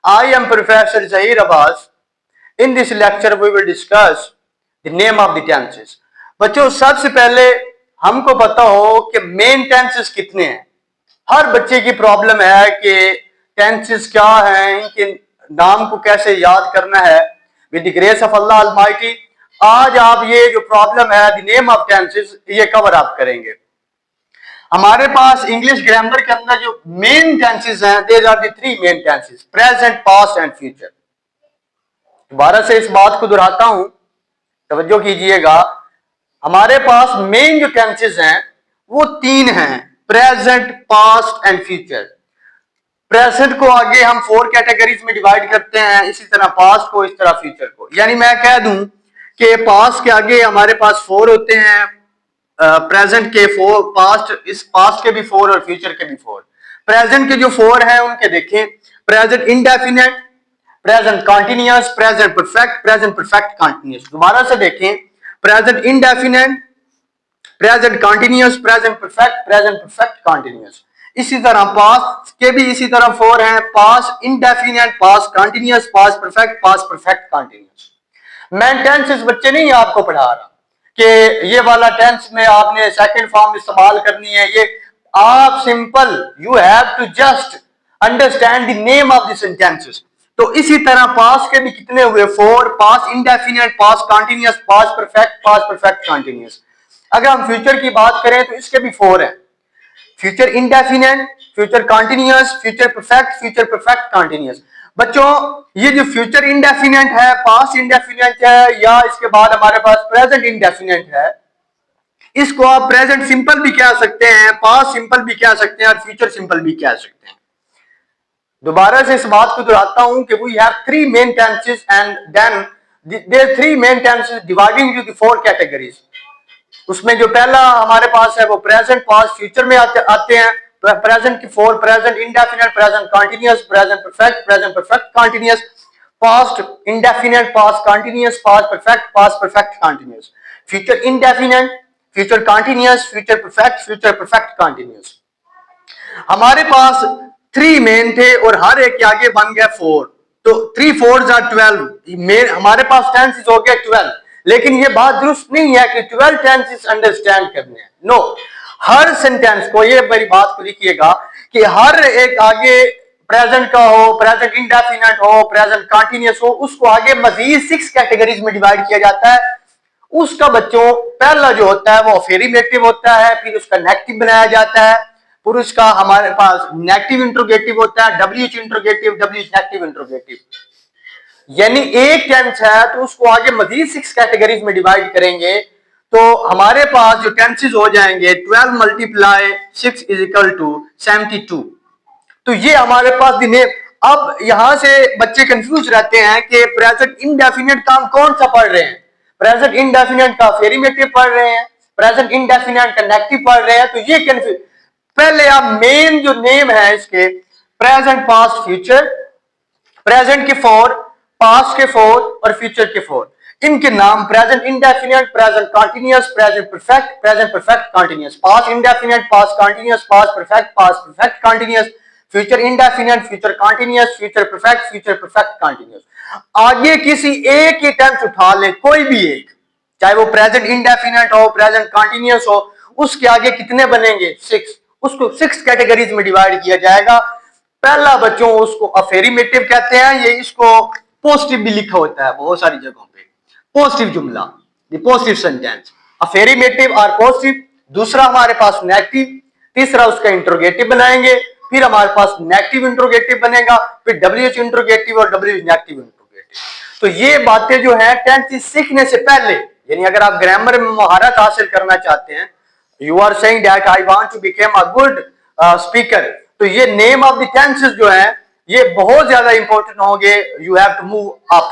I am Professor Zahir Abbas. In this lecture we will discuss the name of the tenses. बच्चों सबसे पहले हमको पता हो कि मेन टेंसेस कितने हैं। हर बच्चे की प्रॉब्लम है कि टेंसेस क्या हैं, इनके नाम को कैसे याद करना है। With the grace of Allah almighty आज आप ये जो प्रॉब्लम है द नेम ऑफ टेंसेस ये कवर अप करेंगे। हमारे पास इंग्लिश ग्रामर के अंदर जो मेन टेंसेस हैं there are the three main tenses, present, past and future. दोबारा से इस बात को दोहराता हूं, तवज्जो कीजिएगा। हमारे पास मेन जो टेंसेस हैं वो तीन हैं, present, past and future. Present को आगे हम 4 कैटेगरीज में डिवाइड करते हैं, इसी तरह पास्ट को, इस तरह फ्यूचर को। यानी मैं कह दूं कि पास्ट के आगे हमारे पास 4 होते हैं, प्रेजेंट के 4, इस पास्ट के भी 4 और फ्यूचर के भी 4। प्रेजेंट के जो 4 हैं उनके देखें, present indefinite, present continuous, present perfect, present perfect continuous. दोबारा से देखें, present indefinite, present continuous, present perfect, present perfect continuous. इसी तरह पास्ट के भी इसी तरह 4 हैं, past indefinite, past continuous, past perfect, past perfect continuous. मैं टेंसेस बच्चे नहीं आपको पढ़ा रहा कि ये वाला टेंस में आपने सेकंड फॉर्म इस्तेमाल करनी है। ये आप simple, you have to just understand the name of the sentences. तो इसी तरह पास्ट के भी कितने हुए, 4, past indefinite, past continuous, past perfect continuous. अगर हम फ्यूचर की बात करें तो इसके भी 4 हैं, future indefinite, future continuous, future perfect continuous. बच्चों ये जो फ्यूचर इंडेफिनिट है, पास्ट इंडेफिनिट है, या इसके बाद हमारे पास प्रेजेंट इंडेफिनिट है, इसको आप प्रेजेंट सिंपल भी कह सकते हैं, पास्ट सिंपल भी कह सकते हैं और फ्यूचर सिंपल भी कह सकते हैं। दोबारा से इस बात को दोहराता हूं कि we have 3 main tenses and then there 3 main tenses dividing into the 4 categories. उसमें जो पहला हमारे पास है वो प्रेजेंट, पास्ट, फ्यूचर में आते हैं। प्रेजेंट की 4, present indefinite, present continuous, present perfect continuous, past indefinite, past continuous, past perfect continuous, future indefinite, future continuous, future perfect continuous. हमारे पास 3 मेन थे और हर एक के आगे बन गया 4, तो 3 4s are 12। हमारे पास टेंसेस हो गया 12, लेकिन ये बात दुरुस्त नहीं है कि 12 टेंसेस अंडरस्टैंड करने हैं। नो, हर सेंटेंस को, ये मेरी बात को लिखिएगा कि हर एक आगे प्रेजेंट का हो, प्रेजेंट इंडेफिनिट हो, प्रेजेंट कॉन्टिन्यूअस हो, उसको आगे मजीद 6 कैटेगरीज में डिवाइड किया जाता है। उसका बच्चों पहला जो होता है वो अफर्मेटिव होता है, फिर उसका नेगेटिव बनाया जाता है। पुरुष का हमारे पास नेगेटिव इंट्रोगेटिव होता है, WH interrogative, WH negative interrogative. यानी एक टेंस है तो उसको आगे मजीद 6 कैटेगरीज में डिवाइड करेंगे, तो हमारे पास जो टेंसेस हो जाएंगे 12 मल्टीप्लाई 6 इज इक्वल टू 72। तो ये हमारे पास दिन है। अब यहां से बच्चे कंफ्यूज रहते हैं कि प्रेजेंट इंडेफिनिट का हम कौन सा पढ़ रहे हैं, प्रेजेंट इंडेफिनिट का अफर्मेटिव पढ़ रहे हैं, प्रेजेंट इंडेफिनिट का नेगेटिव पढ़ रहे हैं। तो ये कंफ्यूज, पहले आप मेन जो नेम है इसके, प्रेजेंट, पास्ट, फ्यूचर, प्रेजेंट के 4, पास्ट के 4 और फ्यूचर के 4, इनके नाम present indefinite, present continuous, present perfect continuous, past indefinite, past continuous, past perfect continuous, future indefinite, future continuous, future perfect continuous. आगे किसी एक ही टेंस उठा लें, कोई भी एक, चाहे वो प्रेजेंट इंडेफिनिट हो, प्रेजेंट कॉन्टिन्यूअस हो, उसके आगे कितने बनेंगे, 6। उसको 6 कैटेगरीज में डिवाइड किया जाएगा। पहला बच्चों उसको अफर्मेटिव कहते हैं, ये इसको पॉजिटिव भी लिखा होता है बहुत सारी जगहों पे, पॉजिटिव जुमला, द पॉजिटिव सेंटेंस, अफर्मेटिव और पॉजिटिव। दूसरा हमारे पास नेगेटिव, तीसरा उसका इंट्रोगेटिव बनाएंगे, फिर हमारे पास नेगेटिव इंट्रोगेटिव बनेगा, फिर WH इंट्रोगेटिव और WH नेगेटिव इंट्रोगेटिव। तो ये बातें जो है टेंसेस सीखने से पहले, यानी अगर आप ग्रामर में महारत हासिल करना चाहते हैं, you are saying that I want to become a good speaker, तो ये नेम ऑफ द टेंसेस जो है ये बहुत ज्यादा इंपॉर्टेंट होंगे। You have to move up.